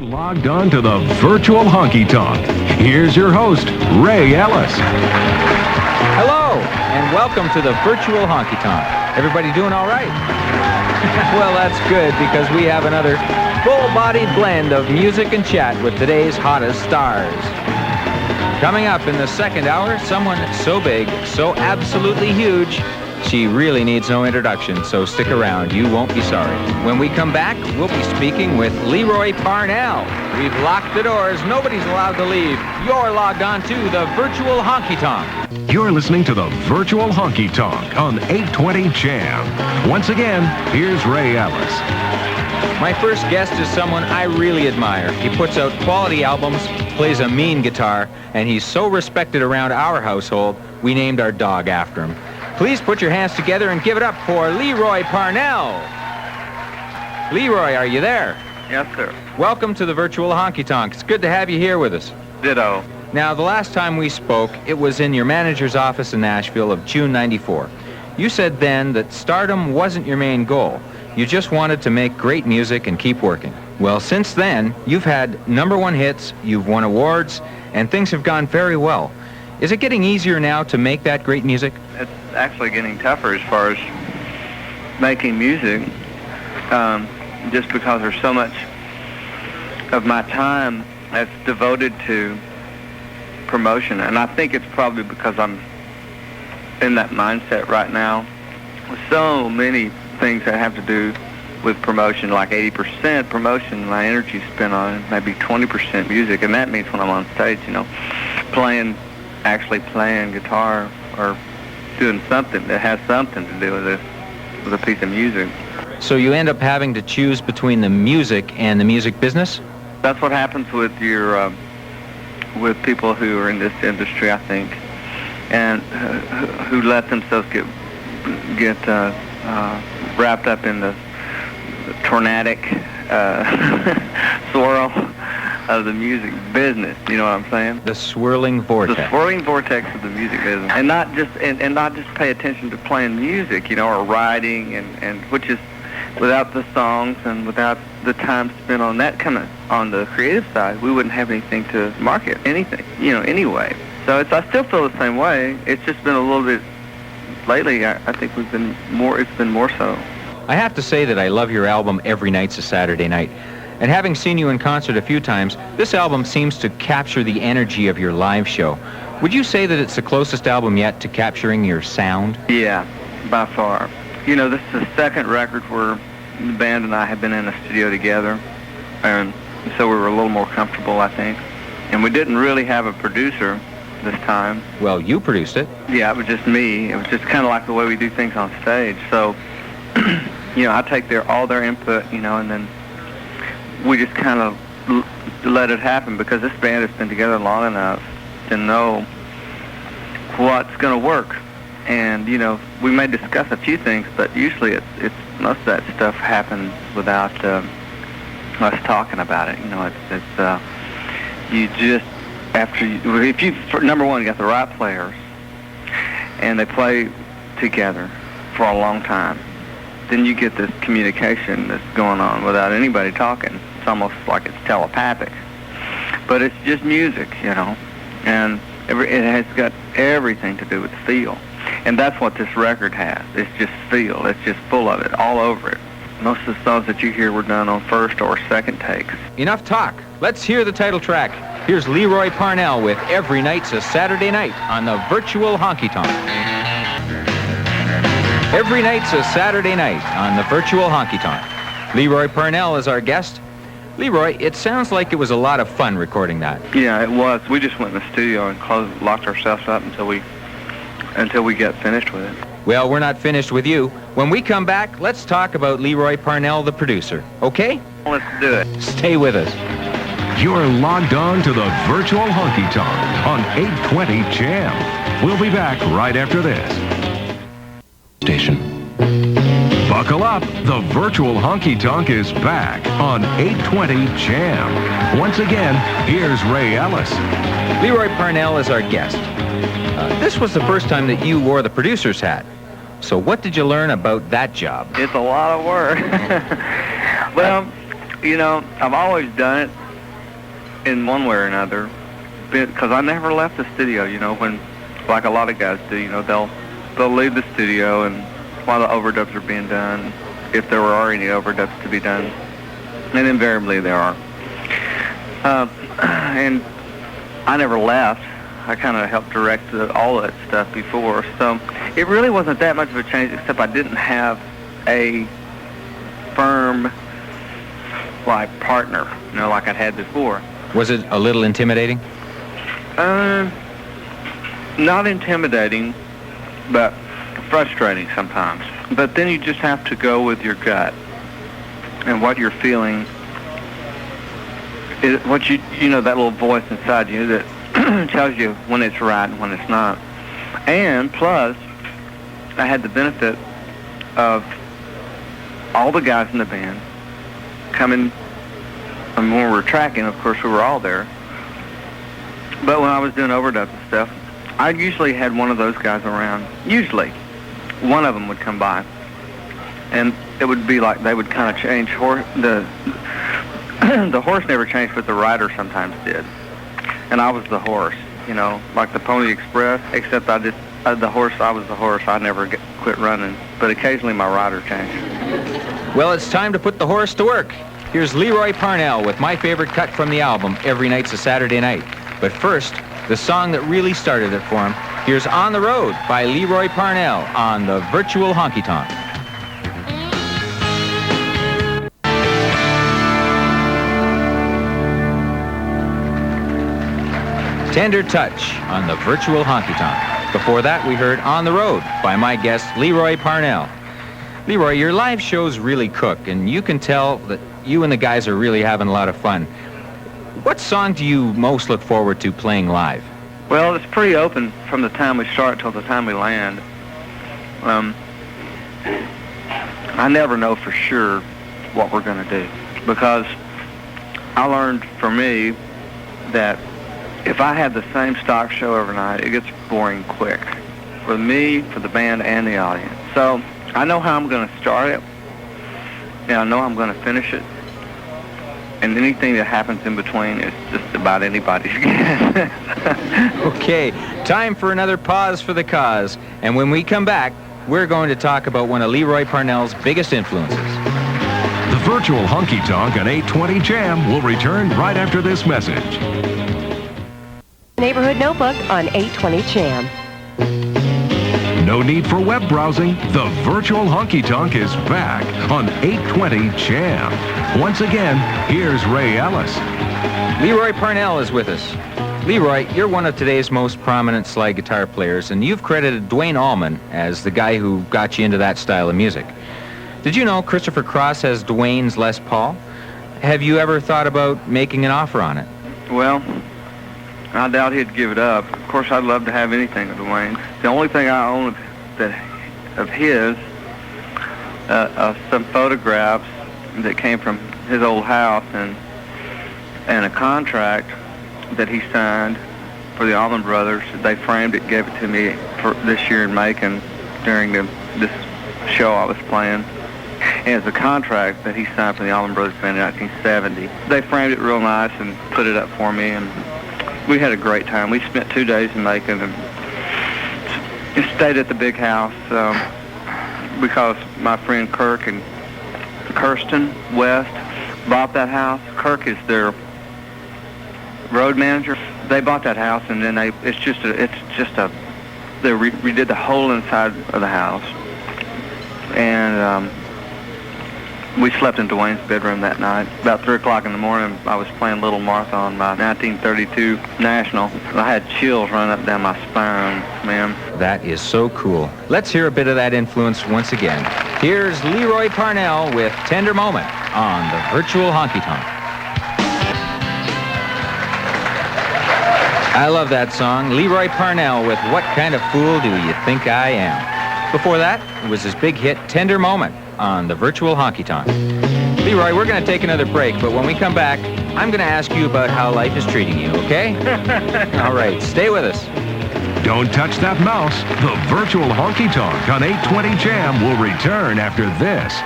Logged on to the virtual Honky Tonk. Here's your host, Wray Ellis. Hello, and welcome to the virtual Honky Tonk. Everybody doing all right? Well, that's good, because we have another full-bodied blend of music and chat with today's hottest stars. Coming up in the second hour, someone so big, so absolutely huge, she really needs no introduction, so stick around. You won't be sorry. When we come back, we'll be speaking with Leroy Parnell. We've locked the doors. Nobody's allowed to leave. You're logged on to the virtual Honky Tonk. You're listening to the virtual Honky Tonk on 820 CHAM. Once again, here's Wray Ellis. My first guest is someone I really admire. He puts out quality albums, plays a mean guitar, and he's so respected around our household, we named our dog after him. Please put your hands together and give it up for Leroy Parnell. Leroy, are you there? Yes, sir. Welcome to the virtual Honky Tonk. It's good to have you here with us. Ditto. Now, the last time we spoke, it was in your manager's office in Nashville of June '94. You said then that stardom wasn't your main goal. You just wanted to make great music and keep working. Well, since then, you've had #1 hits, you've won awards, and things have gone very well. Is it getting easier now to make that great music? It's actually getting tougher as far as making music, just because there's so much of my time that's devoted to promotion. And I think it's probably because I'm in that mindset right now. With so many things that have to do with promotion, like 80% promotion, my energy spent on it, maybe 20% music. And that means when I'm on stage, actually playing guitar or doing something that has something to do with a piece of music. So you end up having to choose between the music and the music business? That's what happens with your with people who are in this industry, I think, and who let themselves get wrapped up in the tornadic swirl of the music business. You know what I'm saying? The swirling vortex. The swirling vortex of the music business, and not just pay attention to playing music, or writing, and which is without the songs and without the time spent on that kind of on the creative side, we wouldn't have anything to market anything, anyway. So I still feel the same way. It's just been a little bit lately. I think it's been more so. I have to say that I love your album Every Night's a Saturday Night. And having seen you in concert a few times, this album seems to capture the energy of your live show. Would you say that it's the closest album yet to capturing your sound? Yeah, by far. This is the second record where the band and I have been in a studio together, and so we were a little more comfortable, I think. And we didn't really have a producer this time. Well, you produced it. Yeah, it was just me. It was just kind of like the way we do things on stage. So, I take all their input, and then we just kind of let it happen, because this band has been together long enough to know what's going to work. And, we may discuss a few things, but usually it's most of that stuff happens without us talking about it. You just, if you, number one, you got the right players, and they play together for a long time, then you get this communication that's going on without anybody talking. It's almost like it's telepathic. But it's just music, and it has got everything to do with feel. And that's what this record has. It's just feel. It's just full of it, all over it. Most of the songs that you hear were done on first or second takes. Enough talk. Let's hear the title track. Here's Leroy Parnell with Every Night's a Saturday Night on the virtual Honky Tonk. Every night's a Saturday night on the virtual Honky Tonk. Leroy Parnell is our guest. Leroy, it sounds like it was a lot of fun recording that. Yeah, it was. We just went in the studio and locked ourselves up until we got finished with it. Well, we're not finished with you. When we come back, let's talk about Leroy Parnell, the producer. Okay? Let's do it. Stay with us. You're logged on to the virtual Honky Tonk on 820 CHAM. We'll be back right after this. Station. Buckle up. The virtual Honky Tonk is back on 820 CHAM. Once again, here's Wray Ellis. Leroy Parnell is our guest. This was the first time that you wore the producer's hat. So what did you learn about that job? It's a lot of work. Well, I've always done it, in one way or another, because I never left the studio, you know, when, like a lot of guys do, you know, they'll leave the studio and while the overdubs are being done, if there are any overdubs to be done, and invariably there are. And I never left. I kind of helped direct all of that stuff before, so it really wasn't that much of a change, except I didn't have a firm, like, partner, you know, like I'd had before. Was it a little intimidating? Not intimidating, but frustrating sometimes. But then you just have to go with your gut and what you're feeling. What you know, that little voice inside you that tells you when it's right and when it's not. And plus, I had the benefit of all the guys in the band coming. And when we were tracking, of course, we were all there. But when I was doing overdubs and stuff, I usually had one of those guys around. Usually, one of them would come by, and it would be like they would kind of change the horse never changed, but the rider sometimes did. And I was the horse, you know, like the Pony Express, except I was the horse. I never quit running, but occasionally my rider changed. Well, it's time to put the horse to work. Here's Leroy Parnell with my favorite cut from the album, Every Night's a Saturday Night. But first, the song that really started it for him. Here's On the Road by Leroy Parnell on the Virtual Honky Tonk. Tender Touch on the Virtual Honky Tonk. Before that, we heard On the Road by my guest, Leroy Parnell. Leroy, your live shows really cook, and you can tell that you and the guys are really having a lot of fun. What song do you most look forward to playing live? Well, it's pretty open from the time we start till the time we land. I never know for sure what we're going to do, because I learned for me that if I have the same stock show every night, it gets boring quick for me, for the band, and the audience. So I know how I'm going to start it, and I know how I'm going to finish it. And anything that happens in between is just about anybody's guess. Okay, time for another pause for the cause. And when we come back, we're going to talk about one of Leroy Parnell's biggest influences. The Virtual Honky Tonk on 820 CHAM will return right after this message. Neighborhood Notebook on 820 CHAM. No need for web browsing. The Virtual Honky Tonk is back on 820 CHAM. Once again, here's Wray Ellis. Leroy Parnell is with us. Leroy, you're one of today's most prominent slide guitar players, and you've credited Duane Allman as the guy who got you into that style of music. Did you know Christopher Cross has Duane's Les Paul? Have you ever thought about making an offer on it? Well, I doubt he'd give it up. Of course, I'd love to have anything of Duane's. The only thing I own of his, some photographs that came from his old house and a contract that he signed for the Allman Brothers. They framed it, gave it to me for this year in Macon during this show I was playing. And it's a contract that he signed for the Allman Brothers Band in 1970. They framed it real nice and put it up for me, and we had a great time. We spent 2 days in Macon and just stayed at the big house because my friend Kirk and Kirsten West bought that house. Kirk is their road manager. They bought that house, and then they redid the whole inside of the house, and we slept in Duane's bedroom that night. About 3 o'clock in the morning, I was playing Little Martha on my 1932 National. I had chills running up down my spine, man. That is so cool. Let's hear a bit of that influence once again. Here's Leroy Parnell with Tender Moment on the Virtual Honky Tonk. I love that song. Leroy Parnell with What Kind of Fool Do You Think I Am? Before that, it was his big hit, Tender Moment, on the Virtual Honky Tonk. Leroy, we're going to take another break, but when we come back, I'm going to ask you about how life is treating you, okay? All right, stay with us. Don't touch that mouse. The Virtual Honky Tonk on 820 CHAM will return after this.